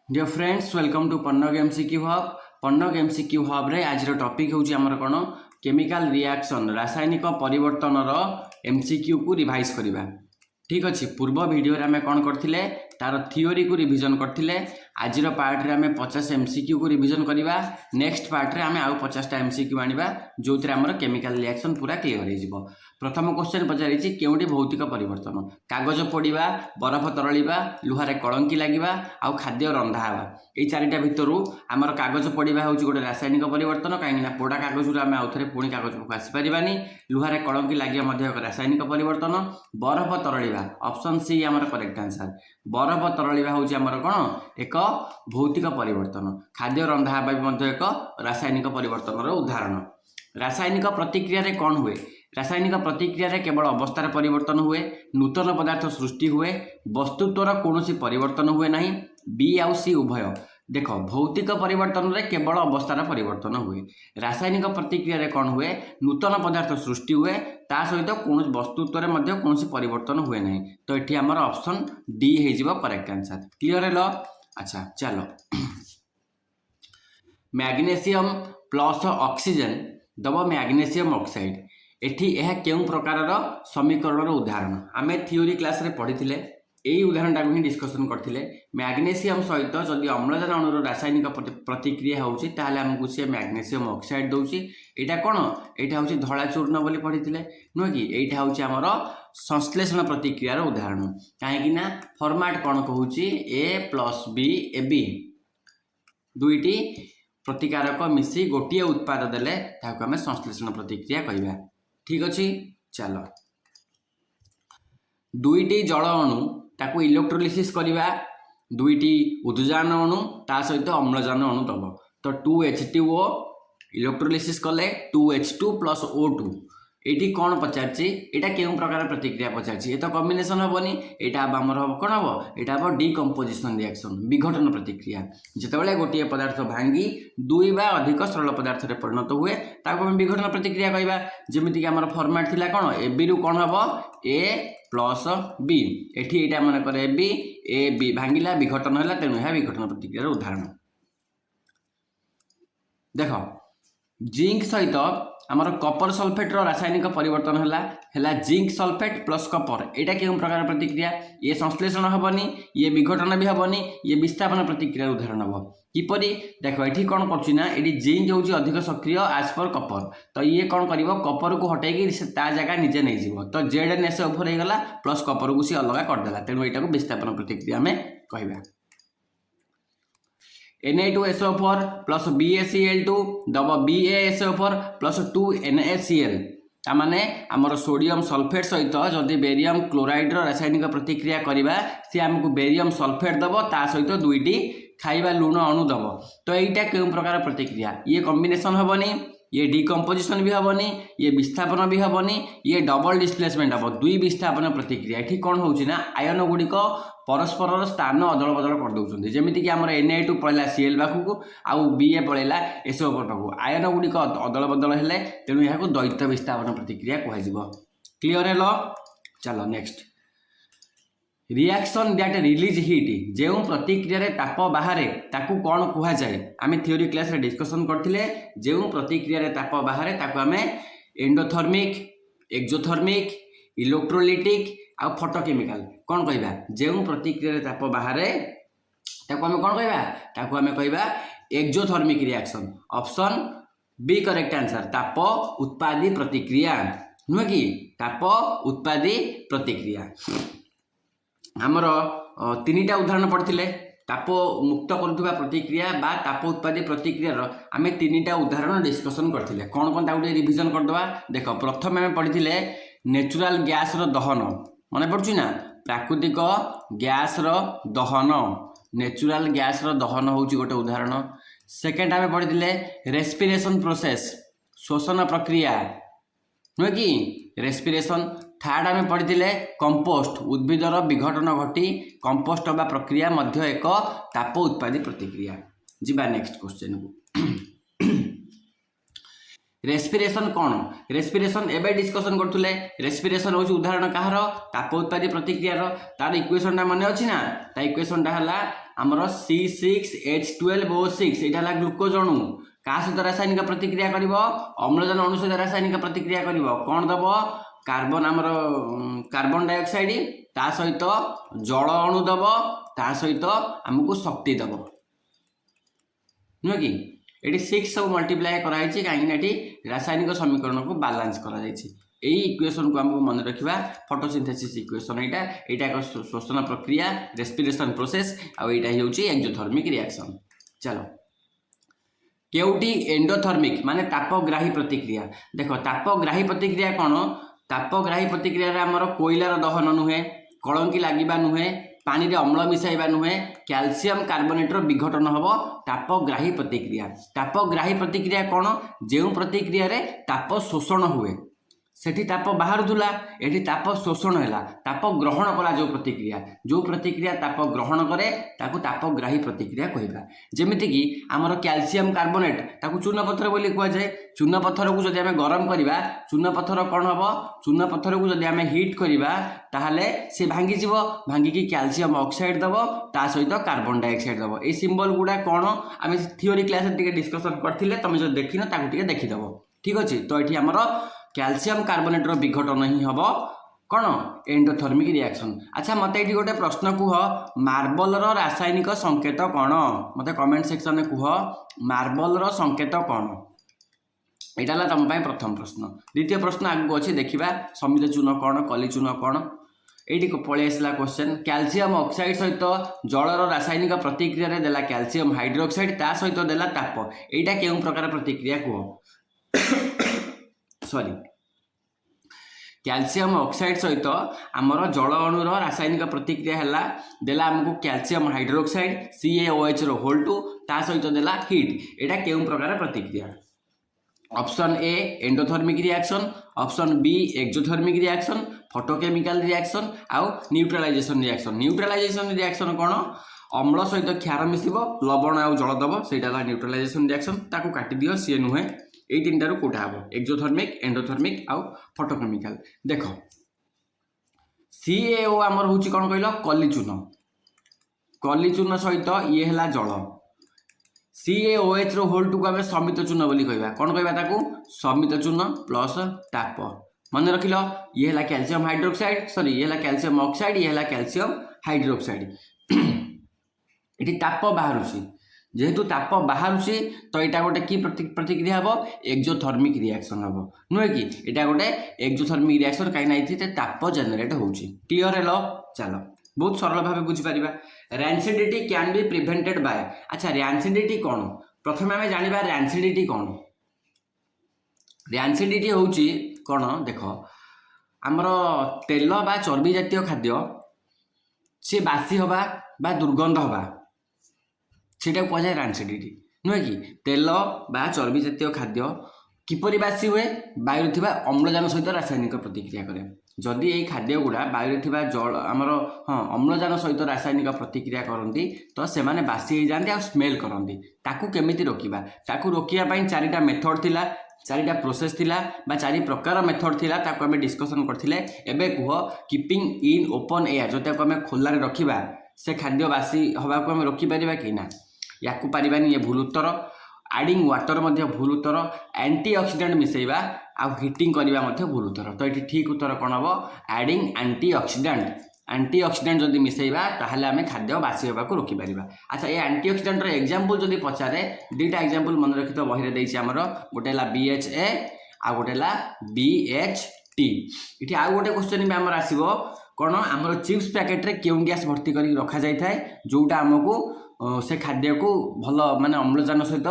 Dear friends welcome to Pannag MCQ hub. Pannag MCQ hub रे आज topic होची हमर कोन केमिकल रिएक्शन रासायनिक परिवर्तन रो एमसीक्यू को रिवाइज करबा। ठीक अच्छे पूर्व वीडियो रे आमे कोन करथिले तार थ्योरी को रिवीजन करथिले। आज पार्ट रे आमे 50 एमसीक्यू को रिवीजन करबा। नेक्स्ट पार्ट रे आमे आउ 50 टा एमसीक्यू आनिबा जोथरे हमर केमिकल रिएक्शन पूरा क्लियर हो जिवो। प्रथम क्वेश्चन पचारिछि केउडी भौतिक परिवर्तन कागज पोड़िबा बरफ तरलिबा लुहारे कलंकी लागिबा आउ खाद्य रंधा हवा ए चारिटा भितरु हमर कागज पोड़िबा होछि गोटे रासायनिक परिवर्तन काहेकि ना पोड़ा कागज रे आमे आउथरे पुणी कागज को आसी परिबानी लुहारे कलंकी लागिया मध्ये एक रासायनिक परिवर्तन। बरफ तरलिबा ऑप्शन सी हमर करेक्ट आंसर। बरफ तरलिबा होछि हमर कोन एक भौतिक परिवर्तन। खाद्य रंधा हवा भी मध्ये एक रासायनिक परिवर्तन रो उदाहरण। रासायनिक प्रतिक्रिया रे कोन हुए रासायनिक प्रतिक्रिया रे केवल अवस्थार परिवर्तन हुए नूतन पदार्थ सृष्टि हुए वस्तुत्वर कौन परिवर्तन हुए नहीं। बी आउ सी उभय देख भौतिक परिवर्तन रे केवल अवस्थार परिवर्तन हुए रासायनिक प्रतिक्रिया रे कौन हुए नूतन पदार्थ सृष्टि हुए ता सहित कौन वस्तुत्व में कौन परिवर्तन हुए नहीं। तो ये आमर ऑप्शन डी हो करेक्ट आंसर। क्लियर है लो। अच्छा चलो मैग्नेशियम प्लस ऑक्सीजन दब मैग्नेशियम ऑक्साइड एठी यह केउं प्रकार समीकरण उदाहरण आमे थ्योरी क्लास रे पढ़ी यही उदाहरण ही डिस्कसन करथिले। मैग्नेशियम सहित जदि अम्लजान अणुर रासायनिक प्रतिक्रिया होउची ताहले हमकु से मैग्नेशियम ऑक्साइड दउची। एटा कोन एटा होउची धळा चूर्ण बोली पढ़ीथिले नुह कि एटा होउची हमर संश्लेषण प्रतिक्रिया रो उदाहरण। काहेकि ना फॉर्मेट कोन कहूची A plus B A B दुईटी प्रतिकारक मिसी गोटे उत्पाद देले ताकू आमे संश्लेषण प्रतिक्रिया कहबा। ठीक अच्छे चलो दुईटी जल अणु ताकू इलेक्ट्रोलिसिस करवा दुईटी उद्जान अणु ता सहित अम्लजान अणु दब तो 2H2O इलेक्ट्रोलिसिस कले 2H2 प्लस O2 ये कौन पचारची एटा केउं प्रकार प्रतिक्रिया पचारची ये तो कॉम्बिनेशन हेनी यहाँ आमर हम कौन हम यहाँ हम डिकम्पोजिशन रिएक्शन विघटन प्रतिक्रिया जितेबाला गोटे पदार्थ भांगी दुई बा अधिक सरल पदार्थ रे परिणत हुए ताको हम विघटन प्रतिक्रिया कहबा। जेमिति कि आमर फॉर्मेट थिला कौन ए बी रु कौन हम ए प्लस बी एठी एटा मन करे ए बी भांगिला विघटन होला तेणु यह विघटन प्रतिक्रिया उदाहरण। देख जिंक सहित आमर कपर सल्फेट रो रासायनिक परिवर्तन है जिंक सल्फेट प्लस कपर यहाँ क्यों प्रकार प्रतिक्रिया ये संश्लेषण हेनी ये विघटन भी हेनी ये विस्थापन प्रतिक्रिया उदाहरण हम किपरि देख ये कौन करना ये जिंक हूँ अधिक सक्रिय आज पर कपर तो ये कौन कर कपर को हटेकी ता जगह निजे नहीं तो जेड ओभर होगा प्लस कपर को सी अलग करदेला तेणु यहाँ को विस्थापन प्रतिक्रिया आम कहवा। Na2SO4 प्लस BaCl2 दब BaSO4 प्लस 2NaCl तामाने आमर सोडियम सल्फेट सहित जदि बेरियम क्लोराइड रासायनिक प्रतिक्रिया करवा सी आमको बेरियम सल्फेट दब ता सहित दुईटी खाइबा लुण अणु दब तो यहाँ क्यों प्रकार प्रतिक्रिया ये कॉम्बिनेशन हेनी ये डिकम्पोजिशन भी हेनी ये विस्थापन भी हेनी ये डबल डिस्प्लेसमेंट हम दुई विस्थापन प्रतिक्रिया ये कौन होना आयन गुड़िक परस्पर स्थान अदल बदल कर दौरान जमीक कि आम Na2 पलैला Cl पाखक आउ Ba पलैला SO4 पाखक आयन गुड़िक अदल बदल है तेणु यहाँ द्वैत विस्थापन प्रतिक्रिया कह। क्लियर है। चलो next reaction that release heat जो प्रतिक्रिया रे ताप बाहर ताकू कौन कह जाए आम थ्योरी क्लास रे डिस्कसन करथिले जो प्रतिक्रिया रे ताप बाहर ताकू आम एंडोथर्मिक एक्जोथर्मिक इलेक्ट्रोलिटिक आ फोटोकेमिकल कौन कहबा जो प्रतिक्रिया रे ताप बाहर ताकू आम कौन कहबा ताकू आम कहबा exothermic reaction. Option B correct answer ताप उत्पादी प्रतिक्रिया नुह कि ताप उत्पादी प्रतिक्रिया। आमर तीन टा उदाहरण पढ़ते ताप मुक्त करुवा प्रतिक्रिया बा ताप उत्पादी प्रतिक्रियार आम तीन टा उदाहरण डिस्कसन करथिले कौन कौन ताकू रिविजन करदवा। देख प्रथम आम पढ़ी नेचुराल गैस रो दहन मन पड़ुछि ना प्राकृतिक गैस रो दहन नेचुराल गैस रो दहन होउछि गोटे उदाहरण। सेकेंड आम पढ़ी रेस्पिरेशन प्रोसेस श्वसन प्रक्रिया नुह कि रेस्पिरेशन। थर्ड आम पढ़ी कंपोस्ट उद्भिदर विघटन घटी कंपोस्ट हवा प्रक्रिया मध्य एक ताप उत्पादी प्रतिक्रिया। जीवा नेक्स्ट क्वेश्चन को रेस्पिरेशन कौन रेस्पिरेशन एवं डिस्कसन करुले रेस्पिरेशन हूँ उदाहरण कहार ताप उत्पादी प्रतिक्रियार तार इक्वेशन टा मन अच्छी ना ता इक्वेशन टा है आमर C6H12O6 यहाँ ग्लूकोज अणु क्या सहित रासायनिक प्रतिक्रिया कर अम्लजान अणु सहित रासायनिक प्रतिक्रिया कर कौन दब कार्बन आमर कार्बन डाइऑक्साइड ता सहित जल अणु दब ता सहित आमको शक्ति दब नुह कि ये 6 सब मल्टीप्लाए कराई कहीं रासायनिक समीकरण को बालांस कर इक्वेशन को आमको मन रखा फोटोसिंथेसिस इक्वेशन यहाँ एक श्वसन प्रक्रिया रेस्पिरेशन प्रोसेस आईटा हूँ एक्सोथर्मिक रिएक्शन। चलो केउटी एंडोथर्मिक माने तापग्राही प्रतिक्रिया देख तापग्राही प्रतिक्रिया कौन तापग्राही प्रतिक्रिया आमर कोयलार दहन नुहे कलंकी लगे नुहे पानी रे अम्ल मिसाइबा नुहे कैल्शियम कार्बोनेटर विघटन हम तापग्राही प्रतिक्रिया। तापग्राही प्रतिक्रिया कौन जो प्रतिक्रिया रे ताप शोषण हुए सेठी ताप बाहरुला एठी ताप शोषण है ताप ग्रहण कला जो प्रतिक्रिया ताप ग्रहण करे ताकू तापग्राही प्रतिक्रिया कहवा जमीती कि आमर कैल्शियम कार्बोनेट ताकू चून पत्थर बोली कहुए चून पत्थर को जब आम गरम करवा चून पत्थर कौन हम चून पत्थर को जब आम हिट करवा ताहले से भांगी भांगिकी कैल्शियम ऑक्साइड दब ता सहित कार्बन डाइऑक्साइड दब ये सिंबल गुड़ा कौन आम थियोरी क्लास डिस्कसन करते तुम जो देखिन ताकू देखीदब ठीक अच्छे। तो ये आमर कैल्शियम कार्बोनेटर विघटन ही हम कौन एंडोथर्मिक रिएक्शन। अच्छा मत ये गोटे प्रश्न कह मार्बल रासायनिक संकेत कौन मत कमेंट सेक्शन में कह मार्बल संकेत कौन यहाँ तुम प्रथम प्रश्न। द्वितीय प्रश्न आगे अच्छी देखा समित चून कौन कली चून कौन ये पलि आसला क्वेश्चन कैल्शियम ऑक्साइड सहित जलर रासायनिक प्रतिक्रिया रे देला कैल्शियम हाइड्रोक्साइड ता सहित देला ताप यहाँ केउं प्रकार प्रतिक्रिया कह सॉरी कैल्शियम ऑक्साइड सहित आमर जल अणुर रासायनिक प्रतिक्रिया है देला आमको कैल्शियम हाइड्रोक्साइड CaOH2 ता सहित देला हीट यहाँ केउं प्रकार प्रतिक्रिया। Option A endothermic reaction option be exothermic reaction photochemical reaction आउ न्यूट्रलाइजेशन रिएक्शन। न्यूट्रलाइजेशन रिएक्शन कौन अम्ल सहित क्षार मिसिब लवण आउ जल दब सेटा न्यूट्रलाइजेशन रिएक्शन ताकू काटी दियो सी नुहे ये तीन टारू कोटा हम एक्सोथर्मिक एंडोथर्मिक आउ फोटोकेमिकल। देख CaO आमर हूँ कौन कहल कली चून सहित ये है जल CaOH2 को आम समित चून बोली कहवा कौन कहवा ताकू समित चून प्लस ताप मन रखिल ये है कैल्शियम हाइड्रोक्साइड सॉरी ये है कैल्शियम ऑक्साइड ये है कैल्शियम हाइड्रोक्साइड ये ताप बाहर जेहेतु ताप बाहर तो यहाँ गोटे की प्रतिक्रिया हम एक्सोथर्मिक रिएक्शन हम नुहे कि यहाँ गोटे एक्सोथर्मिक रिएक्शन कहीं ताप जेनेट हो क्लीयर है। चलो बहुत सरल भाव बुझीपर rancidity can be prevented by. अच्छा रैंसिडिटी कौन प्रथम आम जाना रैंसिडिटी कौन रैंसिडिटी हूँ कौन देख आमर तेल बा चर्बी जातीय खाद्य सी बासी हवा बा दुर्गंध हवा सेटा कहुए रैंसिडिटी नुहे कि तेल बा चर्बी जातीय खाद्य किपरि बासी हुए वायु थी अम्लजान सहित रासायनिक प्रतिक्रिया करे जदि यही खाद्य गुड़ा वायु थी जल आमर हाँ अम्लजान सहित रासायनिक प्रतिक्रिया करती तो से माने बासी हो जाती आ स्मेल करती ताकू केमिति रोकिबा ताकू रोकिया चारिटा मेथड थिला चारिटा प्रोसेस थिला बा चारि प्रकार मेथड थिला ताकू आमे डिस्कशन करथिले। एबे कह कीपिंग इन ओपन एयर जो ताकू आमे खोलारे रखिबा से खाद्य बासी हवा को आमे रोकी परिबा कि ना याकू पारिबानी ये भूल उत्तर। एडिंग वाटर मध्य भूल उत्तर एंटीऑक्सीडेंट मिसेबा आ हिटिंग करबा मध्य भूल उत्तर। तो ये ठीक उत्तर कौन हम एडिंग एंटीऑक्सीडेंट जदि मिसेबा ताहले आमे खाद्य बासी होगा को रोकी परिबा। अच्छा ये एंटीऑक्सीडेंट रो एग्जांपल जदि पचारे दुईटा एग्जांपल मन रखि तो बहिरे देछि हमर गोटे ला BHA आ गोटे ला BHT। इठी आ गोटे क्वेश्चन भी हमर आसीबो कौन आमर चिप्स पैकेट रे केउं गैस भर्ती करी रखा जाय थाए जोटा हमको से खाद्य को भल माने अम्लजान सहित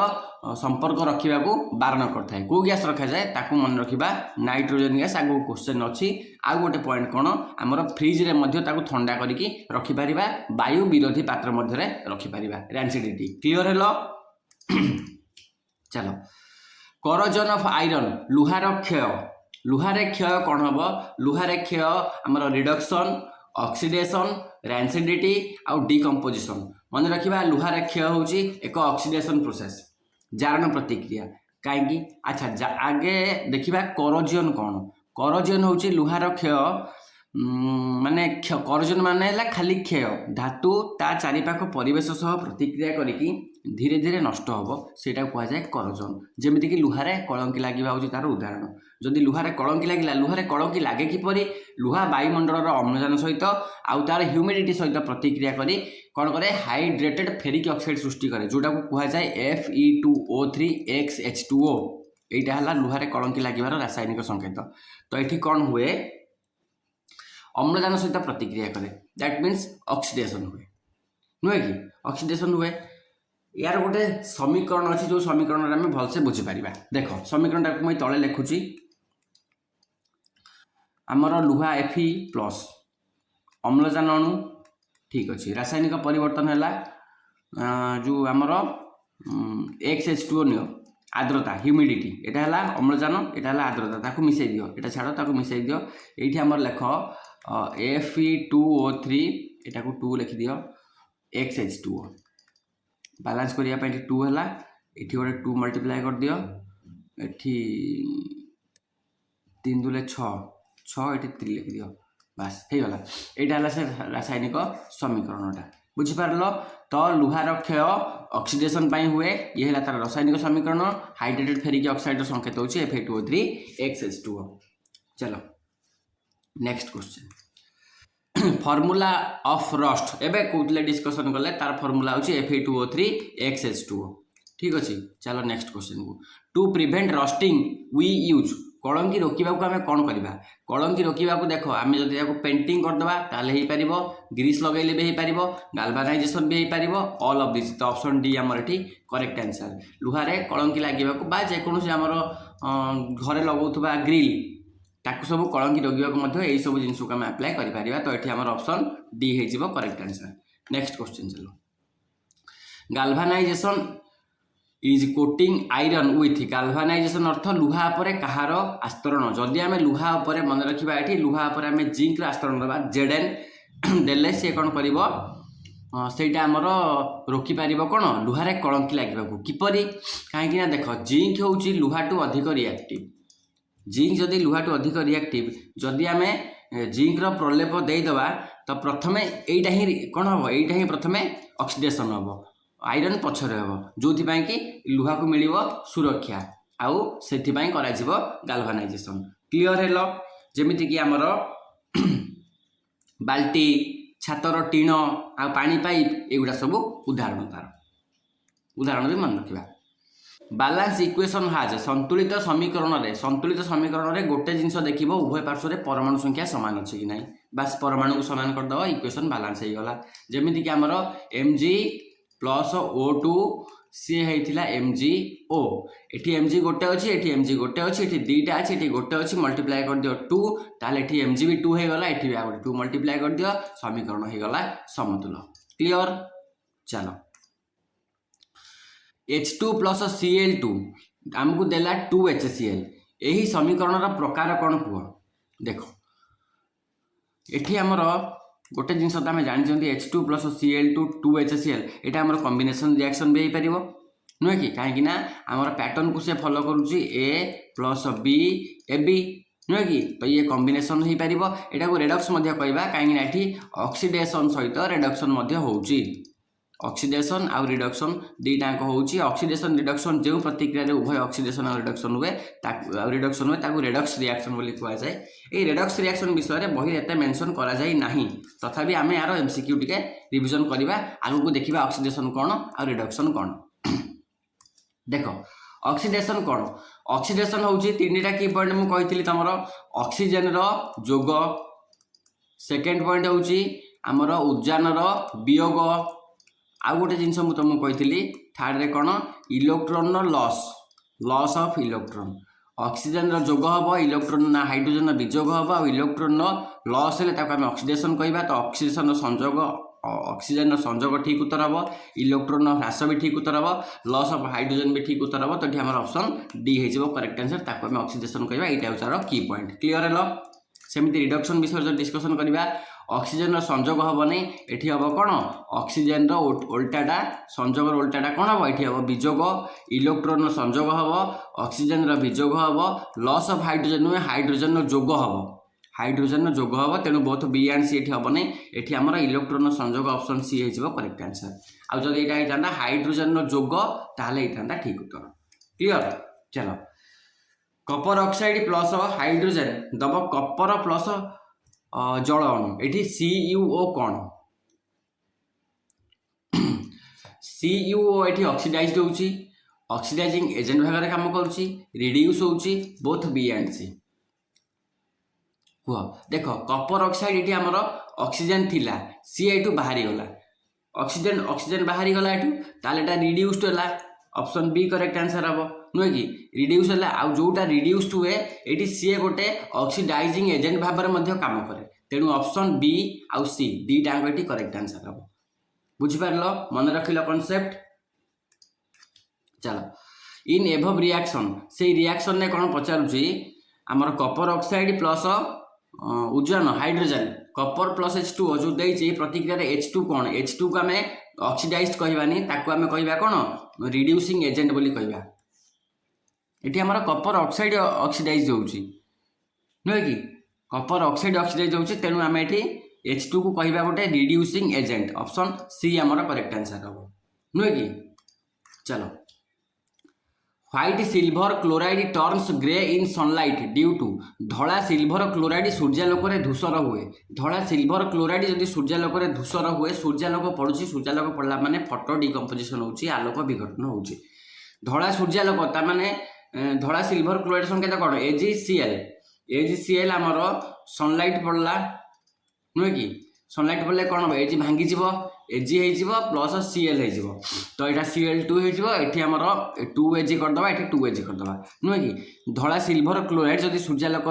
संपर्क रखा बारण करता है। कौ गैस रखा जाए ताकू मन रखा नाइट्रोजन गैस आगु क्वेश्चन अच्छी। आउ गोटे पॉइंट कौन आमर फ्रिज रे मध्य ताकू ठंडा करिकी रखि परिबा वायु विरोधी पात्र मध्य रखि परिबा रैंसिडिटी क्लियर है। चलो करोजन ऑफ आयरन लुहार क्षय कौन हम लुहार क्षय आमर रिडक्शन ऑक्सीडेशन रैंसिडिटी आउ डिकम्पोजिशन मन रखा लुहार क्षय हूँ एक ऑक्सीडेशन प्रोसेस जारण प्रतिक्रिया कहीं। अच्छा आगे देखा करोजन कौन करोजन हूँ लुहार क्षय ମାନେ କରଜନ ମାନେ ହେଲା ଖାଲି କ୍ଷୟ, ଧାତୁ ତା ଚାରିପାଖ ପରିବେଶ ସହ ପ୍ରତିକ୍ରିୟା କରିକି ଧୀରେ ଧୀରେ ନଷ୍ଟ ହେବ, ସେଇଟାକୁ କୁହାଯାଏ କରଜନ। ଯେମିତିକି ଲୁହାରେ କଳଙ୍କି ଲାଗିବା ହେଉଛି ତାର ଉଦାହରଣ। ଯଦି ଲୁହାରେ କଳଙ୍କି ଲାଗିଲା, ଲୁହାରେ କଳଙ୍କି ଲାଗେ କିପରି? ଲୁହା ବାୟୁମଣ୍ଡଳର ଅମ୍ଳଜାନ ସହିତ ଆଉ ତାର ହ୍ୟୁମିଡିଟି ସହିତ ପ୍ରତିକ୍ରିୟା କରି କ'ଣ କରେ? ହାଇଡ୍ରେଟେଡ୍ ଫେରିକ୍ ଅକ୍ସାଇଡ୍ ସୃଷ୍ଟି କରେ, ଯେଉଁଟାକୁ କୁହାଯାଏ Fe2O3XH2O। এইটা ହେଲା ଲୁହାରେ କଳଙ୍କି ଲାଗିବାର ରାସାୟନିକ ସଂକେତ। ତ ଏଠି କ'ଣ ହୁଏ? ଅମ୍ଳଜାନ ସହିତ ପ୍ରତିକ୍ରିୟା କରେ, ଦ୍ୟାଟ୍ ମିନ୍ସ ଅକ୍ସିଡେସନ୍ ହୁଏ, ନୁହେଁ କି? ଅକ୍ସିଡେସନ୍ ହୁଏ। यार गोटे समीकरण अच्छी जो समीकरण आम भलसे बुझीपर। देख समीकरण मुझे तले लिखुची, आमर लुहा Fe प्लस अम्लजान अणु, ठीक अच्छे, रासायनिक परिवर्तन है जो आमर XH2O नियो, आर्द्रता ह्यूमिडिटी, यहाँ है अम्लजान, यहाँ है आर्द्रता, ताकू मिसई दियो, यहाँ छाड़ ताकू मिसई दियो। ये आमर लेख Fe2O3, यहाँ को 2 लिखि दियो, XH2O बालांस करने 2 है, ये गोटे 2 मल्टीप्लाई कर दियो, ये 3 2 6 6, ये 3 लिखि दियो, बास हो गला। यहाँ है से रासायनिक समीकरणटा, बुझीपार? तो लुहार क्षय ऑक्सीडेशन हुए, ये है तार रासायनिक समीकरण। हाइड्रेटेड फेरिक ऑक्साइड संकेत होची Fe2O3XH2O। चलो next question, formula of rust एबे कोउतले डिस्कशन करले, तार फॉर्मूला होची Fe2O3XH2O, ठीक अच्छे। चलो नेक्स्ट क्वेश्चन को, to prevent rusting we use, कलंकी रोकवा को आम कौन करवा? कलंकी रोकवा को देख, आम जदि पेंटिंग करदे ताले हो पार, ग्रीस लगेले भी हो पार, गाल्वानाइजेशन भी हो पार, ऑल ऑफ दिस। तो ऑप्शन डी आमर एठी करेक्ट आंसर। लुहारे कलंकी लगे बा जेकोसी आमर घरे लगाउथबा ग्रिल, ताकू सब कलंकी रोकवा यही सब जिन को आम आप्लाय कर। तो ये आम ऑप्शन डी हो करेक्ट आंसर। नेक्स्ट क्वेश्चन चलो, गाल्वानाइजेशन इज कोटिंग आयरन विथ, गाल्वानाइजेशन अर्थ लुहा पर कहार आस्तरण। जदि आम लुहा पर मन रखा, ये लुहा पर आम जिंक आस्तरण दबा Zn देले सी कौन कर सेटा आमर रोकीपर कौन? लुहारे कलंकी लगे किपरि? कहीं देख जिंक हूँ लुहा टू अधिक रिएक्टिव, जिंक जदि लुहा टू अधिक रिएक्टिव, जदि आम जिंक्र प्रलेप देदेबा तो प्रथमे यहीटा ही कौन हम, यहीटा ही प्रथमे ऑक्सीडेशन हम, आयरन पछरे हम, जो कि लुहा को मिल सुरक्षा, आउ से गाल्वानाइजेशन। क्लियर है? जमीक आमर बाल्टी, छातर टीण, आ पानी पाइप, एगुड़ा सब उदाहरण, तार उदाहरण भी मन रखा। बालांस इक्वेशन हाज, संतुलित समीकरण रे गोटे जिनस देख उभय पार्श्व रे परमाणु संख्या समान अच्छे कि ना, बास परमाणु को समान करदे, इक्वेशन बालांस हो गला। जमीक आमर Mg प्लस O2 सी होता MgO, ये Mg गोटे अच्छी, ये Mg गोटे अच्छी, ये दुईटा अच्छी, ये गोटे अच्छी, मल्टीप्लाई कर दियो 2, ताले ये Mg भी 2 हो गला, ये भी 2 मल्टीप्लाई कर दियो, समीकरण हो गला समतुल। क्लियर? चलो H2 प्लस Cl2 आमको देला 2HCl, यही समीकरण प्रकार कौन कुह? देख ये आमर गोटे जिनस आम जानते H2 प्लस Cl2 2HCl, यहाँ आम कॉम्बिनेशन रिएक्शन भी हो पार, नुहे कि? कहीं आमर पैटर्न को से फॉलो करुच्ची A प्लस B AB, नुहे कि? तो ये कॉम्बिनेशन हो पार, यहाँ को रेडक्स कहवा, कहीं ऑक्सीडेशन सहित रेडक्शन होउची। ऑक्सीडेशन आउ रिडक्शन दुईटाक होउची। ऑक्सीडेशन रिडक्शन जो प्रतिक्रिया उभय ऑक्सीडेशन और रिडक्शन हुए, रिडक्शन हुए ताकू रेडक्स रिएक्शन बोली कुआ जाए। ये रेडक्स रिएक्शन विषय में बही एते मेंशन करा जाई नाही, तथापि आमे यार एमसीक्यू टिके रिवीजन करबा, आगु देखिबा ऑक्सीडेशन कोन और रिडक्शन कोन। देखो ऑक्सीडेशन कोन? ऑक्सीडेशन होउची तीनटा की पॉइंट मु कहितली तमरो, ऑक्सीजन रो जोग, सेकेंड पॉइंट होउची हमर उर्जान रो वियोग, आउ गोटे जिनस मुझे तुमको कही थार्ड रे कौन? Electron loss of electron. Oxygen रो जोग हम, इलेक्ट्रॉन ना हाइड्रोजन विजोग हम, और इलेक्ट्रॉन लॉस है आम ऑक्सीडेशन कहवा। तो ऑक्सीडेशन संजोग, ऑक्सीजन संजोग ठीक उत्तर हम, इलेक्ट्रॉन ह्रास भी ठीक उत्तर हम, लॉस ऑफ हाइड्रोजन भी ठीक उत्तर हम। तो ये आम ऑप्शन डी हो करेक्ट आंसर, ताको आम ऑक्सीडेशन कहवा। यहाँ हूँ तार की पॉइंट। क्लियर है? सेमती रिडक्शन विषय जो डिस्कसन करवा, ऑक्सीजन संजोग हम नहीं, ये हम कौन? ऑक्सीजन उल्टाटा संजोग उल्टाटा कौन हम? ये हम विजोग, इलेक्ट्रॉन संजोग हम, ऑक्सीजन विजोग हम, लॉस ऑफ हाइड्रोजन नुहे हाइड्रोजन जोग हम। हाइड्रोजन जोग हम तेणु बोथ बी एंड सी हम नहीं ये आम इलेक्ट्रोन संजोग ऑप्शन सी हो करेक्ट आंसर आउ जब यहाँ होता हाइड्रोजन जोग ताल होता ठीक उत्तर क्लियर। चलो कपर ऑक्साइड प्लस हाइड्रोजन दब कपर प्लस जल अणु ये CuO कौन CuO ये ऑक्सीडाइज होची ऑक्सीडाइजिंग एजेंट भाग काम करुच्ची रिड्यूस होची बोथ बी एंड सी कह देख कपर ऑक्साइड ये आमर ऑक्सीजन थिला सी एठू बाहरी गला ऑक्सीजन ऑक्सीजन बाहरी गला एठू ताले एटा रिड्यूस्ड होला ऑप्शन बी करेक्ट आंसर हम नुहे कि रिड्यूस होला आउ जोटा रिड्यूस्ड हुए ये सी गोटे ऑक्सीडाइजिंग एजेंट भाव में काम करे तेणु ऑप्शन बी आउ सी दीटा ये करेक्ट आंसर हम बुझिपार मन रखिल कॉन्सेप्ट। चलो इन एभव रिएक्शन से रिएक्शन ने कौन पचारुची आमर कपर ऑक्साइड प्लस उज्जन हाइड्रोजन कपर प्लस H2O जो देइछि प्रतिक्रिया रे H2 कौन H2 को आम ऑक्सीडाइज्ड कहबानी ताको आम कहबा कौन रिड्यूसिंग एजेंट बोली कहबा एठी आमर कपर ऑक्साइड ऑक्सीडाइज होउची नुहे कि कपर ऑक्साइड ऑक्सीडाइज होउची तेणु आम एठी H2 को कहबा गोटे रिड्यूसिंग एजेंट ऑप्शन सी आमर करेक्ट आंसर हम नुहे कि। चलो white silver chloride turns grey in sunlight due to धड़ा सिल्वर क्लोराइड सूर्यालोक धूसर हुए धड़ा सिल्वर क्लोराइड जदि सूर्यालोक धूसर हुए सूर्यालोक पड़ुची सूर्यालोक पड़ला माने फोटो डिकम्पोजिशन होची आलोक विघटन होची धड़ा सूर्यालोक ता माने धड़ा सिल्वर क्लोराइड संकेत कौन AgCl आमर सनलाइट पड़ला नुहे कि सनलाइट पड़े कौन हम एजी भांगी Ag हो प्लस Cl हो तो यहाँ Cl2 होती आमर 2Ag करदे ये 2Ag करदे नुहे कि धड़ा सिल्वर क्लोराइड जदि सूर्यालोक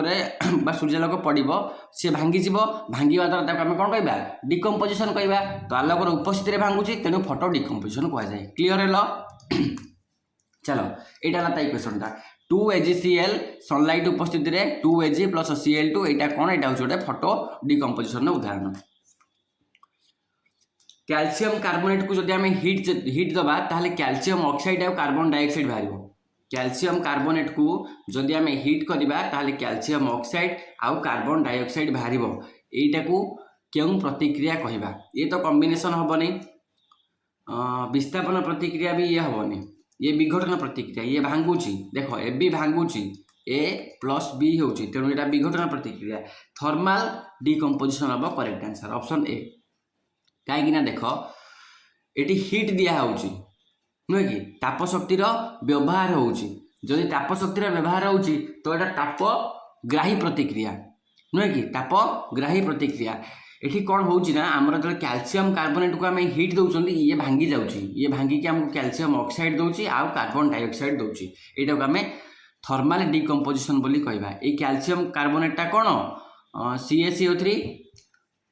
सूर्यालोक पड़ो सी भांगी भांगा द्वारा आम कौन कह डिकम्पोजिशन कहवा तो आलोकर उपस्थित भांगुची तेणु फोटो डिकम्पोजिशन कहुए क्लीयर है। चलो यहाँ है इक्वेशन टा 2AgCl सनलाइट उपस्थित 2Ag प्लस Cl2 यहाँ कौन यहाँ हूँ गोटे फोटो डिकम्पोजिशन उदाहरण। कैल्शियम कार्बोनेट को जब आम हिट दबा ताहले कैल्शियम ऑक्साइड और कार्बन डाइऑक्साइड बाहर कैल्शियम कार्बोनेट को जब आम हिट करवा ताहले कैल्शियम ऑक्साइड आउ कार्बन डाइऑक्साइड बाहर यहीटा को क्यों प्रतिक्रिया कहवा ये तो कॉम्बिनेशन हेनी विस्थापन प्रतिक्रिया भी ये हेनी ये विघटन प्रतिक्रिया ये भांगुची देख ए बी भांगुची ए प्लस बी होची तेणु यहाँ विघटन प्रतिक्रिया थर्माल डिकम्पोजिशन हम करेक्ट आंसर ऑप्शन ए कहीं देख ये हिट दिया नुहे कि ताप शक्तिर व्यवहार होदी ताप शक्तिर व्यवहार हो तो यहाँ तापग्राही प्रतिक्रिया नुहे कि तापग्राही प्रतिक्रिया ये कौन होना आमर जो कैल्शियम कार्बोनेट को आम हिट दौरान ये भांगी ये भांगिकी आमको कैल्शियम ऑक्साइड दूसरी आउ कार्बन डाइऑक्साइड दूसरी यहाँ को आम थर्माल डिकम्पोजिशन बोली कहवा ये कैल्शियम कार्बोनेटा कौन CaCO3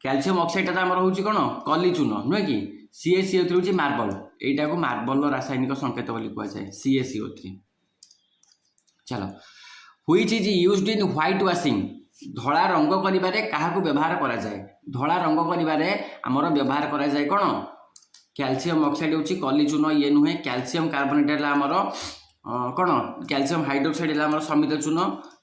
कैल्शियम ऑक्साइड आमर हूँ कौन कली चून नुहे कि CaCO3 हूँ मार्बल यहाँ को मार्बल रासायनिक संकेत बोली कहुए CaCO3। चलो which is used in white washing धड़ा रंग करिबारे काहाकू व्यवहार करा जाए धड़ा रंग करिबारे आमर व्यवहार करा जाए कौन कैल्शियम ऑक्साइड हूँ कली चून ये नुहे कैल्शियम कार्बोनेट आमर कौन कैल्शियम हाइड्रोक्साइड आमर समित चून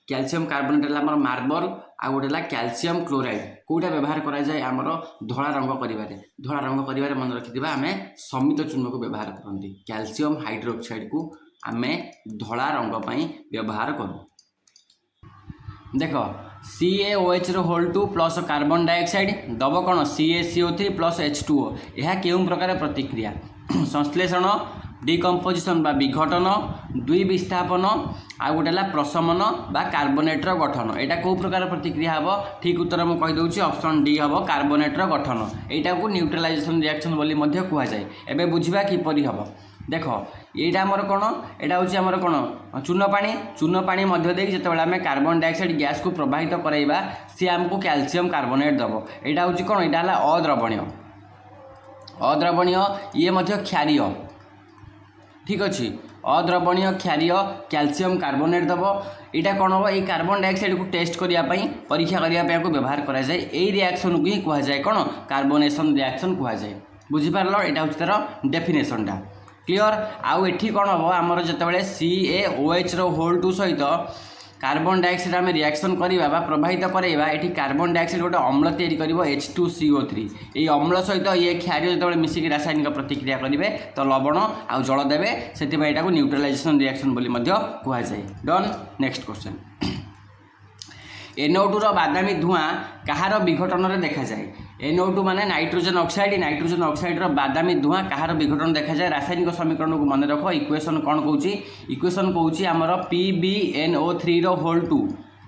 कैल्शियम कार्बोनेट आमर मार्बल आ गोटे कैल्शियम क्लोराइड कौटा व्यवहार करा जाए आमर धड़ा रंग करिबारे मन रखिथिबा आमे समित चून को व्यवहार करती कैल्शियम हाइड्रोक्साइड को आमे धड़ा रंग पई व्यवहार करूँ देख CaOH2 प्लस कार्बन डाइऑक्साइड दब कौन CaCO3 प्लस H2O यह केउं प्रकार प्रतिक्रिया संश्लेषण डिकम्पोजिशन बा विघटन द्विविस्थापन आ गोटे प्रशमन बा कार्बोनेटर गठन यहाँ कौ प्रकार प्रतिक्रिया हम ठीक उत्तर मुझे कहीदे ऑप्शन डी हम कार्बोनेटर गठन यहाँ को न्यूट्रलाइजेशन रिएक्शन बोली कहुए एवं बुझा किपरि हम देख यहाँ आमर कौन यहाँ हूँ आमर कौन चून पानी मध्य देख जो आम कार्बन डाइऑक्साइड गैस को प्रवाहित कराइबा सी आमको कैल्शियम कार्बोनेट दब यहाँ हूँ कौन यहाँ अद्रवणीय ये क्षारीय ठीक अच्छे अद्रवणीय क्षारीय कैल्शियम कार्बोनेट दब यहाँ कौन हम ये कार्बन डाइऑक्साइड को टेस्ट करने परीक्षा करने को व्यवहार करा जाए यही रिएक्शन को ही कहुए कौन कार्बोनेशन रिएक्शन कहुए बुझीपार यहाँ हूँ तार डेफिनेशनटा क्लियर आउ एठी कौन हम आमर जिते CaOH2 सहित कार्बन डाइऑक्साइड आम रिएक्शन करवा प्रवाहित करवा ये कार्बन डाइऑक्साइड गोटे अम्ल तैयारी कर H2CO3 ये अम्ल सहित ये क्षार जो मिसिक रासायनिक प्रतिक्रिया करेंगे तो लवण आउ जल देवे से न्यूट्रलाइजेशन रिएक्शन बोली कहुए। डन। नेक्स्ट क्वेश्चन NO2 रो बादामी धुआं कहार विघटन में देखा जाए। NO2 माने नाइट्रोजन ऑक्साइड रो बादामी धुआं कहार विघटन देखा जाए। रासायनिक समीकरण को मन रख। इक्वेशन कौन कौच इक्वेशन कौच आमर PbNO3 रो होल 2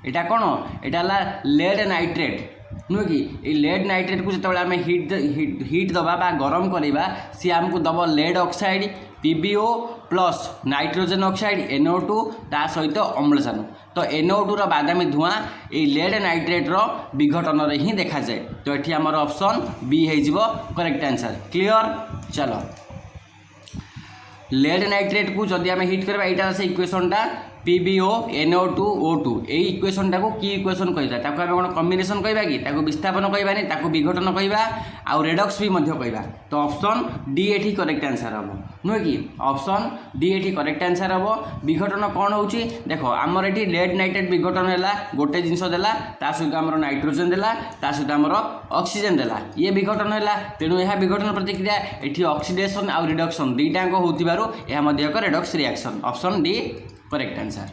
एटा कौन एटा लेड नाइट्रेट नुह कि लेड नाइट्रेट को जो आम हिट दबा गरम करवा सी आमको दब lead oxide PbO plus nitrogen oxide NO2 ता सहित अम्लजान तो NO2 रो बादामी धुआं ये लेड नाइट्रेट रो विघटन रे ही देखा जाए। तो ये आमर ऑप्शन बी हो करेक्ट आंसर। क्लियर। चलो लेड नाइट्रेट को जदि आम हिट करवा यहाँ से इक्वेशनटा PbO NO2 O2 यही इक्वेशनटा को की इक्वेशन कहता आम कौन कम्बिनेसन कहवा कि विस्थापन कहबानी विघटन कहवा आउ रेडक्स भी कहवा। तो ऑप्शन डी ये करेक्ट आंसर हम नुहे कि ऑप्शन डी ये करेक्ट आंसर हम। विघटन कौन हो देख आमर ये लेड नाइट्रेट विघटन है गोटे जिनस देला सहित आमर नाइट्रोजन देला सहित आमर ऑक्सीजन देला ये विघटन है तेणु यह विघटन प्रतिक्रिया ये ऑक्सीडेशन आउ रिडक्शन दुईटाक होथिबारु यह एक redox reaction. Option D correct answer.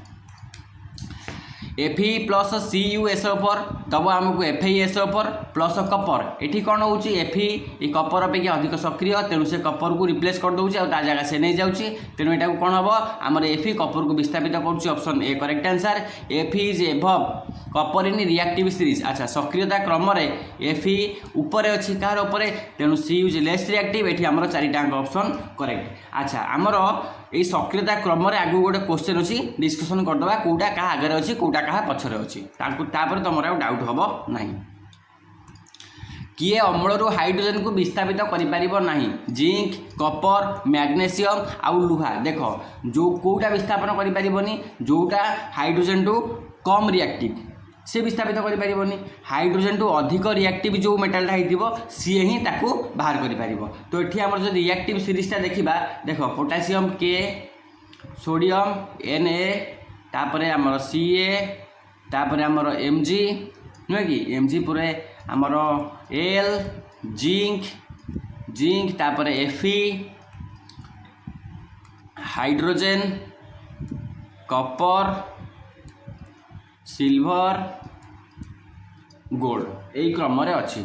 Fe plus CuSO4 दब आमको FeSO4 प्लस कपर ये कौन हो Fe ये कपर अपेक्षा अधिक सक्रिय तेणु से कपर को रिप्लेस कर दूसरी और जगह से नहीं जाऊँगी तेणु यहाँ कौन हम आम Fe कपर को विस्थापित कर। Option A correct answer. Fe is एभव कपर इन रिएक्टिव सीरीज। अच्छा सक्रियता क्रम Fe ऊपर अच्छी कहार उपर तेणु सी इज लेस रिएक्टिव ये आमर चारिटाक ऑप्शन करेक्ट। अच्छा आमर ये सक्रियता क्रम आगू गोटे क्वेश्चन अच्छी डिस्कसन करदे कौटा क्या आगे अच्छी कौटा क्या पछरे अच्छी तापर तुम डाउट हम ना किए अम्लू हाइड्रोजन को विस्थापित करें जिंक कपर मैग्नेशियम आउ लुहा देख जो कौटा विस्थापन करें जोटा हाइड्रोजन टू कम रिएक्टिव सी विस्थापित करें हाइड्रोजन टू अधिक रिएक्टिव जो मेटालटा हो सी ही ताकू बाहर कर। तो ये आम जो रिएक्टिव सीरीजटा देखा देख पोटासियम K सोडियम Na तापर आमर Ca तापर आमर Mg नुहे कि Mg पूरे आमर L जिंक तापर Fe hydrogen Kapoor silver gold यही क्रम अच्छी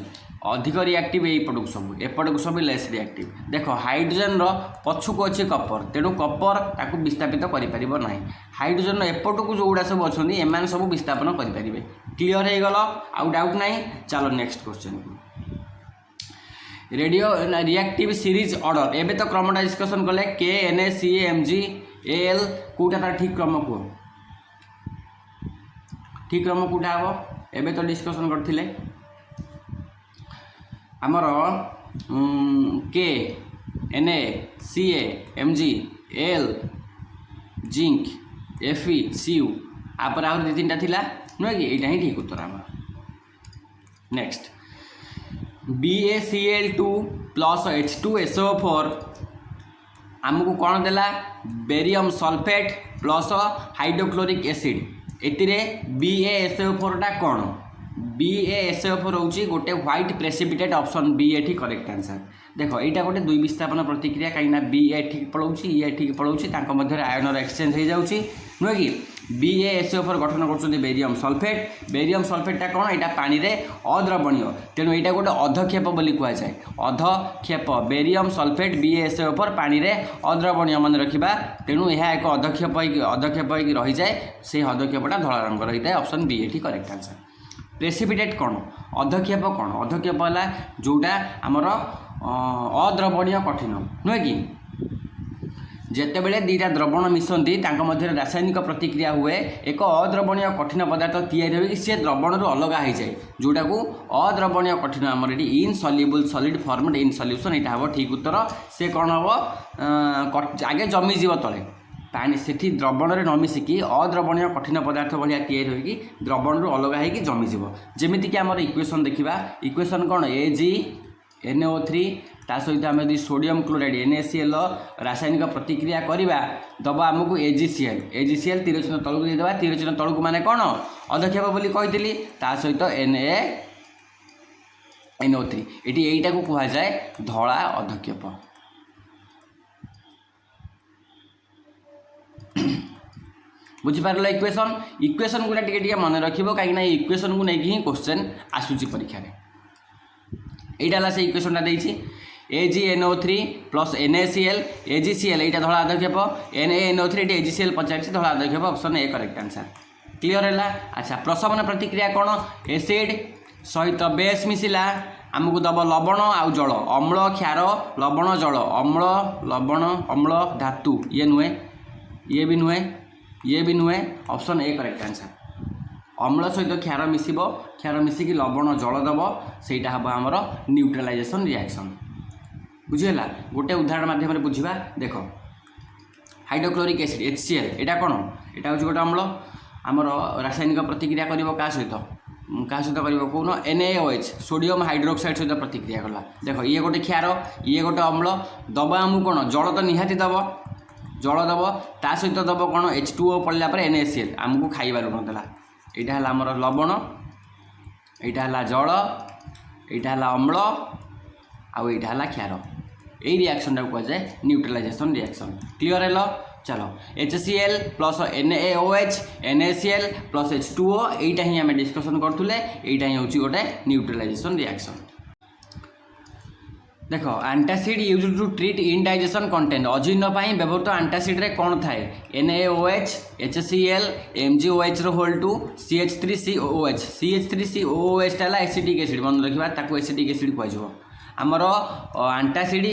अधिक रिएक्टिव एपटू सब लेस रिएक्टिव देख हाइड्रोजन पछुक अच्छी कपर तेणु कपर ताकू विस्थापित करें हाइड्रोजन एपटू जो गुड़ा सब अच्छा एम सब विस्थापन करेंगे। क्लीयर हो गल आउ डाउट ना। चलो next question radio reactive series order एबे तो क्रमटा डिस्कसन कले K Na Ca Mg Al कौटा तार ठीक क्रम कह ठीक क्रम कौटा हम एबे तो डिस्कसन करथिले आमर K Na Ca Mg Al zinc Fe Cu आपर आहुरी दु तीन थिला नुहे कि यहाँ ही ठीक उत्तर आम। नेक्स्ट BaCl2 प्लस H2SO4 आमको कौन देला barium sulphate plus hydrochloric acid एतिरे BaSO4 टा कौन BaSO4 हूँ गोटे व्हाइट प्रेसिपिटेट। ऑप्शन बी ये करेक्ट आंसर। देख यहाँ गोटे दुई विस्थापन प्रतिक्रिया कहीं बी ए ठीक पलाऊँगी ये ठीक पलाऊँगी आयनर एक्सचेंज हो जाऊँगी नुहे कि BaSO4 गठन कर बेरियम सल्फेटा कौन यहाँ पानी रे अद्रवणीय तेणु यहाँ गोटे अधक्षेप बोली कहुए अधक्षेप बेरियम सल्फेट BaSO4 पानी रे अद्रवणीय मन रखा तेणु यह एक अधक्षेप रही जाए से अधक्षेपटा धला रंग रही है। ऑप्शन बी ये करेक्ट आंसर। प्रेसिपिटेट कौन अधक्षेप है जोटा आमर अद्रवणीय कठिन नुहे कि जेतेबेले दीटा द्रवण मिशंती मध्य रासायनिक प्रतिक्रिया हुए एक अद्रवणीय कठिन पदार्थ तैयारी हो सी द्रवण रू अलग हो जाए जोटा को अद्रवणीय कठिन आमर ये इनसल्युबल सॉलिड फॉर्मेट इन सॉल्यूशन यहाँ हम ठीक उत्तर से कौन हम आगे जमीज तले पानी से द्रवण में न मिसिकी अद्रवणीय कठिन पदार्थ भाया तैयारी होगी द्रवण रू अलग हो जमीज जमीक आम इक्वेशन देखा इक्वेशन कौन AgNO3 ता सहित आम यदि सोडियम क्लोराइड NaCl रासायनिक प्रतिक्रिया करवा दबा आमको AgCl 3 चिन्ह तलू देदेबा 3 चिन्ह तलू माने कौन अधक्षेप बोली कही ता सहित NaNO3 ये यहीटा को कह जाए धला अधक्षेप। बुझिपार इक्वेशन इक्वेशन गुड़ा टे मन रखिबो कहीं इक्वेशन को लेकिन ही क्वेश्चन आसूची परीक्षा रे। यहाँ से इक्वेशनटा देछि AgNO3 प्लस NaCl AgCl यहाँ धला अधक्षेप NaNO3 AgCl पचार धला अधक्षेप option A correct answer. Clear है? अच्छा प्रशमन प्रतिक्रिया कौन एसिड सहित बेस मिसिला आमको दब लवण आउ जल अम्ल क्षार लवण जल अम्ल लवण अम्ल धातु ये नुहे ये भी नुहे ये भी नुहे ऑप्शन ए करेक्ट आंसर। अम्ल सहित क्षार मिसिब क्षार मिसिकी लवण जल दब सेटा हम आमर न्यूट्रलाइजेशन रिएक्शन। बुझीगला गोटे उदाहरण माध्यम बुझा देख हाइड्रोक्लोरिक एसिड HCl यहाँ कौन यहाँ हूँ गोटे अम्ल आमर रासायनिक प्रतिक्रिया कर सहित कौन NaOH सोडियम हाइड्रोक्साइड सहित प्रतिक्रिया कला देख ये गोटे क्षार ये गोटे अम्ल दब आमको कौन जल तो निहाती दब जल दब ता सहित दब कौन H2O पड़ला NaCl आमको खाइबा लुण देला यहाँ है आमर लवण यहाँ है जल यहाँ है अम्ल आउ यहाँ है क्षार यही रिएक्शन टाइम कहुए न्यूट्रलाइजेशन रिएक्शन। क्लियर है? चलो HCl plus NaOH NaCl plus H2O यहीटा ही आम डिस्कसन करूँ यहीटा ही हूँ गोटे न्यूट्रलाइजेशन रिएक्शन। देख antacid use to treat indigestion content अजीर्ण व्यवहृत एंटासिड रे कौन थाए NaOH HCl MgOH whole two CH3COOH CH3COOH टा एसिटिक एसिड मन रखा ताको एसिटिक एसिड कह आमर antacid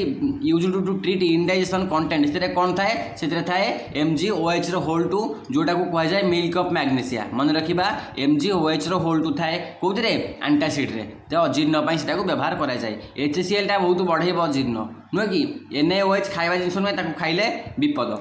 use to treat indigestion content से कौन थाए से थाए MgOH होल टू जोटा को कह जाए मिल्क ऑफ मैग्नेशिया मन रखा MgOH होल टू थाए कौन एंटासिड रे तो अजीर्ण से व्यवहार करा जाए HCl टा बहुत बढ़ेब अजीर्ण नुहे कि NaOH खाଇବା जिनस नुहे खाइले विपद।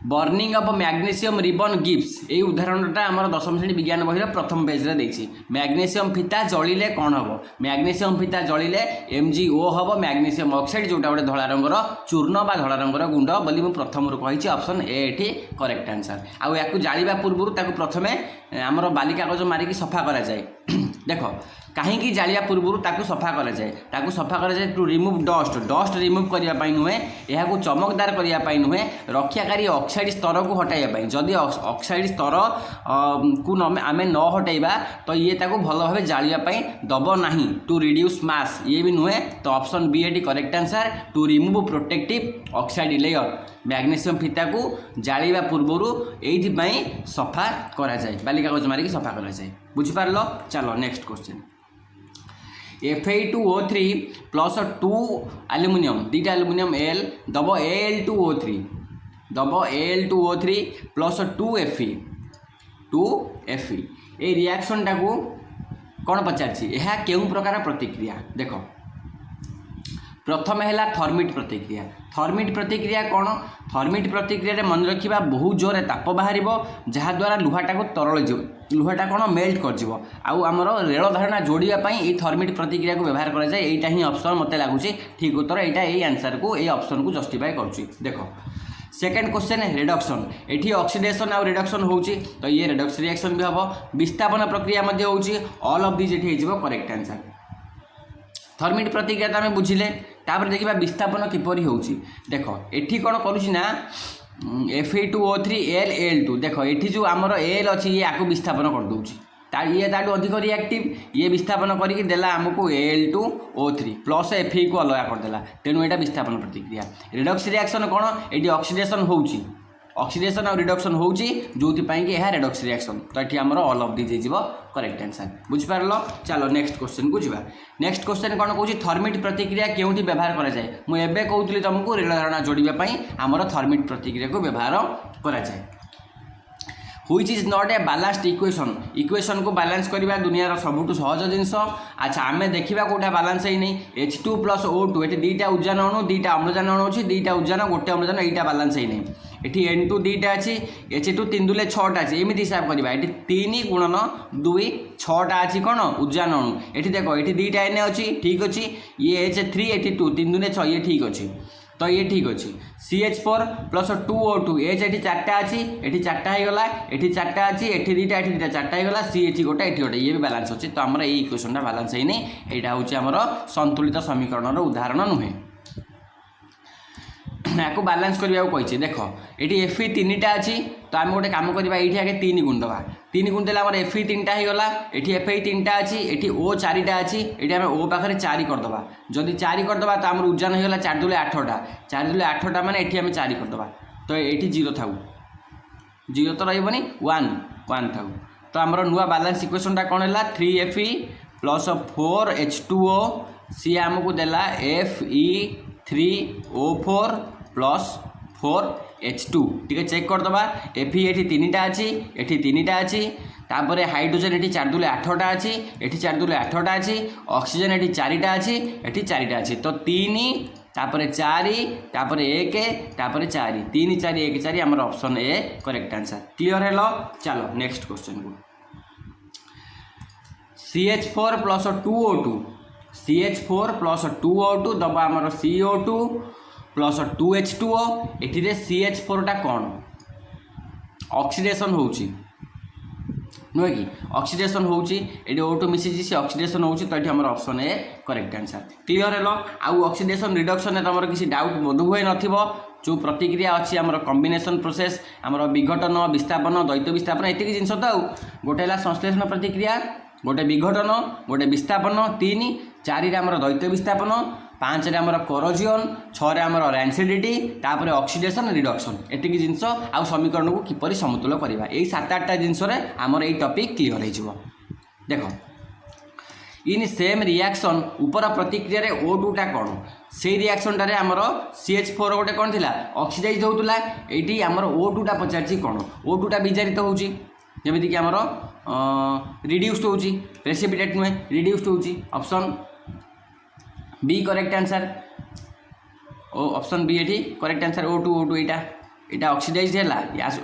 Burning of magnesium ribbon gives यही उदाहरणटा आमर 10वीं श्रेणी विज्ञान बही प्रथम पेज रे देछि मैग्नेशियम फीता जलिले कौन हम मैग्नेशियम फीता जलिले MgO हम मैग्नेशियम ऑक्साइड जोटा गोटे धला रंगर चूर्ण बा धला रंगर गुंड बोली मु प्रथम कही ऑप्शन ए एठी करेक्ट आंसर। आउ या जालिबा पूर्व प्रथमे आमर बाली कागज मारिकी सफा करा जाए देख कहीं जालिया पूर्व ताकू सफा करा जाए सफा करा जाए टू रिमूव डस्ट रिमूव करने नुहे यह चमकदार करने नुहे रक्षाकारी ऑक्साइड स्तर को हटाइबा जदि ऑक्साइड स्तर को आम न हटाइबा तो ये ताकू भल भाव जालियापाई दब नहीं टू रिड्यूस मास ये भी नुहे तो ऑप्शन बी एटी correct answer to remove protective oxide layer magnesium फीता को जालिबा पूर्व यही सफा करा जाए बाली कागज मारिकी सफा करा जाए। बुझिपार? चलो next question Fe2O3 plus 2 aluminium दीटा एल्युमिनियम L दब Al2O3 दब Al2O3 प्लस 2Fe ये रिएक्शन टाकू कौन पचार यह क्यों प्रकार प्रतिक्रिया देख प्रथम है थर्मिट प्रतिक्रिया कौन थर्मिट प्रतिक्रिया मन रखा बहुत जोर ताप बाहर जहाद्वारा लुहाटा को तरल लुहाटा कौन मेल्ट कर आमर रेल धारणा जोड़ापी ये थर्मिट प्रतिक्रिया को व्यवहार करा जाए यहीटा ही ऑप्शन मत लगुच ठीक उत्तर यहाँ यही आंसर को ये ऑप्शन को जस्टिफाई करुच्ची। देख सेकेंड क्वेश्चन रिडक्शन एठी ऑक्सीडेशन आउ रिडक्शन होउची तो ये रिडक्स रिएक्शन भी हम विस्थापन प्रक्रिया मध्य होउची ऑल ऑफ दिस एठी हेजिबो करेक्ट आंसर। थर्मिट प्रतिक्रिया तो आम बुझिले तापर देखिबा विस्थापन किपरि होउची देख एठी कोन करूची ना Fe2O3 Al2 देख एठी जो आमर Al अछि ये आकु विस्थापन कर दोउची ये ताटू अधिक रिएक्टिव ये विस्थापन करके देला आमको Al2O3 प्लस Fe को अलग करदेला तेणु यहाँ विस्थापन प्रतिक्रिया। रिडक्स रिएक्शन कौन ये ऑक्सीडेशन होउची ऑक्सीडेशन और रिडक्शन होउची जोथिपाई कि यह रिडक्स रिएक्शन तो ये आमर ऑल ऑफ दिस हो करेक्ट आंसर। बुझिपार? चलो नेक्स्ट क्वेश्चन को जीवा। नेक्स्ट क्वेश्चन कौन कहूँ थर्मिट प्रतिक्रिया केउठी व्यवहार करा जाए मुझे कहूली तुमको रेल धारणा जोड़ापी आमर थर्मिट प्रतिक्रिया को व्यवहार करा जाए। Which is not a balanced equation को बैलेंस करवा दुनिया सबुठ सहज जिनस। अच्छा आम देखा कौटा बैलेंस है नहीं H2 + O2 ये दुईटा उजान अणु दुईटा अम्लजान अणु अच्छी दुईटा उजान गोटे अम्लजान यहाँ बैलेंस है नहीं ये N2 दुईटा अच्छी H2 3 दूले 6टा अच्छी एमती हिसाब करवा ये 3 गुणन 2 6टा अच्छी कौन उजान अणु ये देख ये दुईटा N अच्छी ठीक अच्छी ये H3 ये 2 3 दूले 6 ये ठीक अच्छी तो ये ठीक अच्छे CH4 + 2O2 H ये 4टा अच्छी ये 4टा होगा ये 4टा अच्छी ये 2टा ये 2टा 4टा होगा CH गोटे ये गोटे ये भी बैलेंस अच्छी तो आमर ये इक्वेशनटा बैलेंस है नहीं यहाँ हूँ आमर संतुलित समीकरण उदाहरण नुहे या बैलेंस करने को कही देख ये Fe 3टा अच्छी तो आम गोटे कम करवा ये आगे 3 गुण दवा 3 गुण देला Fe 3टा होगा ये Fe 3टा अच्छी ये O 4टा अच्छी ये आम O पाखे 4 करदे जदि 4 करदे तो आम उजान होगा 4 दूले 8टा 4 दूले 8टा माने ये आम 4 करदे तो ये 0 था 0 तो रही 1 था तो आमर नुआ बैलेंस इक्वेशनटा कौन है 3Fe + 4H2O सी आमको देला Fe3O4 + 4H2 ठीक है चेक करदे Fe ये 3टा अच्छी ये 3टा अच्छी तापर हाइड्रोजन ये 4 दूले 8टा अच्छी ये 4 दूले 8टा अच्छी ऑक्सीजन ये 4टा अच्छी ये 4टा अच्छी तो 3 तापर 4 तापर 1 तापर 4 3 4 1 4 आमर option A correct answer clear है चलो नेक्स्ट क्वेश्चन को CH4 + 2O2 CH4 + 2O2 दबा आमर CO2 + 2H2O ये CH4 टा कौन ऑक्सीडेशन होची नुहे कि ऑक्सीडेशन होची ये O2 मिसी सी ऑक्सीडेशन होची तो ये आमर option A correct answer clear है आउ ऑक्सीडेशन रिडक्शन तुम किसी डाउट बोध हुए नथिबो जो प्रतिक्रिया अच्छी आमर कॉम्बिनेशन प्रोसेस आमर विघटन विस्थापन द्वैत विस्थापन एतिक जिनस तो आउ गोटे है संश्लेषण प्रतिक्रिया गोटे विघटन गोटे विस्थापन 3 4 आमर द्वैत विस्थापन 5 आमर कोरोजन 6 आमर रैंसिडिटी तापर ऑक्सीडेशन रिडक्शन एतिक जिनस आउ समीकरण को किपर समतुल करवा यही 7-8टा जिनस आमर ये टॉपिक क्लियर हो देख इन सेम रिएक्शन ऊपर प्रतिक्रिया रे O2 टा कौन से रिएक्शन टारे आमर CH4 गोटे कौन थिला ऑक्सीडाइज होउतला एटी आमर O2 टा पचारछि कौन O2 टा विजारित होउछि जेमिति कि आमर रिड्यूस्ड होउछि प्रेसिपिटेट नुहे रिड्यूस्ड होउछि option B correct answer option B ये करेक्ट आंसर O2 यहाँ ऑक्सीडाइज है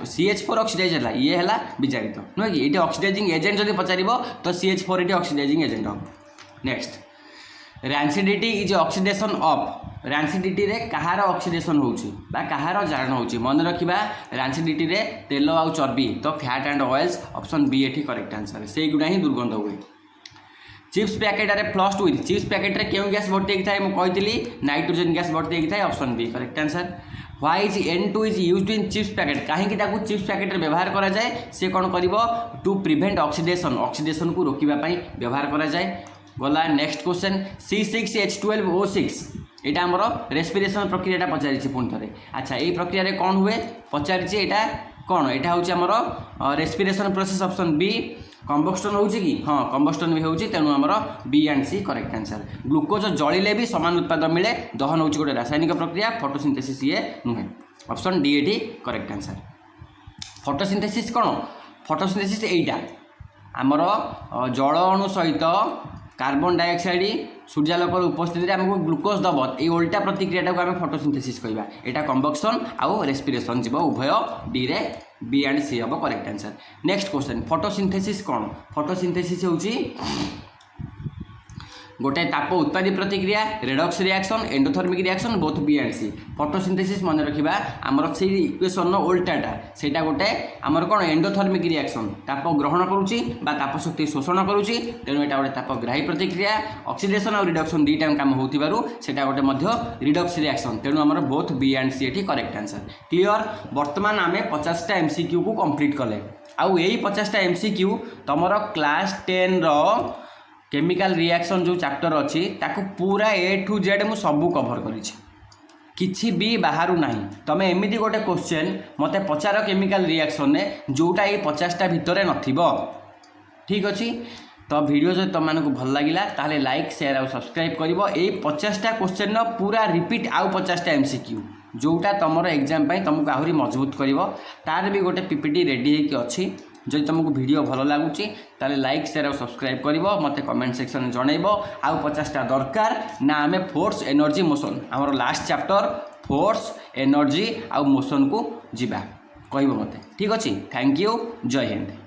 CH4 ऑक्सीडाइज है ये है विचारित नुहे कि ये ऑक्सीडाइजिंग एजेंट जब पचार तो CH4 ये ऑक्सीडाइजिंग एजेंट हम next rancidity is oxidation of rancidity रे कहार ऑक्सीडेशन होउछि बा कहार जारण होउछि मन रखिबा रैंसिडिटी रे तेल आउ चर्बी तो fat and oils option B ये करेक्ट आंसर से गुणा ही दुर्गंध हुए चिप्स पैकेट अरे फ्लस्ट विथ चिप्स पैकेट रे क्यों गैस भर्ती थाए मुझे कही नाइट्रोजन गैस भर्ती थाए option B correct answer why is N2 is used in chips packet कहीं चिप्स पैकेट व्यवहार करा जाए से कौन कर टू प्रिवेंट ऑक्सीडेशन को रोकवाई व्यवहार करा जाए गला नेक्स्ट क्वेश्चन C6H12O6 यहाँ आमर रेस्पिरेशन प्रक्रिया पचारि पुणी थे अच्छा ये प्रक्रिया कौन हुए पचारि यहाँ कौन यहाँ हूँ आमर respiration process option B combustion होउछि कि हाँ कंबस्टन भी होउछि तेणु आमर B and C correct answer glucose जलिले भी समान उत्पाद मिले दहन होउछि गोटे रासायनिक प्रक्रिया फोटोसिंथेसिस ये नुहे option D eighty correct answer photosynthesis कौन फोटोसिंथेसिस एटा आमर जल अणु सहित कार्बन डाइऑक्साइड सूर्यालोकर उपस्थिति में आमको ग्लूकोज दब ये उल्टा प्रतिक्रिया को आम फोटोसिंथेसिस कहवा यहाँ कंबक्शन आउ रेस्पिरेशन जीव उभय डी रे बी एंड सी हम correct answer next question photosynthesis कौन फोटोसिंथेसिस होची गोटे ताप उत्पादी प्रतिक्रिया redox reaction endothermic reaction both B and C photosynthesis मन रखा आमर से इक्वेशन उल्टाटा से गोटे आमर कौन एंडोथर्मिक रिएक्शन ताप ग्रहण करुच्ची ताप शक्ति शोषण करुच्ची तेणु यहाँ गोटे तापग्राही प्रतिक्रिया ऑक्सीडेशन और रिडक्शन दुईटा काम होता गोटे रिडक्स रिएक्शन तेणु आमर बोथ बी एंड सी ये करेक्ट आंसर क्लियर बर्तमान आम 50टा MCQ को कंप्लीट कले आउ यही 50टा MCQ तुम क्लास 10 केमिकल रिएक्शन जो चैप्टर अच्छी ताकू पूरा A to Z मु सबू कभर करिछि किछि भी बाहर ना तुम एमती गोटे क्वेश्चन मते पचार केमिकल रिएक्शन ने जोटा ये 50टा भितर नथिबो ठीक अच्छी तो वीडियो जो तुम मानक भल लगिला ताले लाइक शेयर और सब्सक्राइब करिवो ए 50टा क्वेश्चन पूरा रिपीट आउ 50टा MCQ जोटा तुम एग्जाम तुमको आहरी मजबूत कर तार भी गोटे पीपीटी रेडी होगी अच्छी जदि तुमको वीडियो भल लगुच ताले लाइक शेयर और सब्सक्राइब कर मत कमेंट सेक्शन में जनइब आउ 50टा दरकार ना आम फोर्स एनर्जी मोशन आमर लास्ट चैप्टर फोर्स एनर्जी आउ मोशन को जीवा कह मत ठीक अच्छे थैंक यू जय हिंद।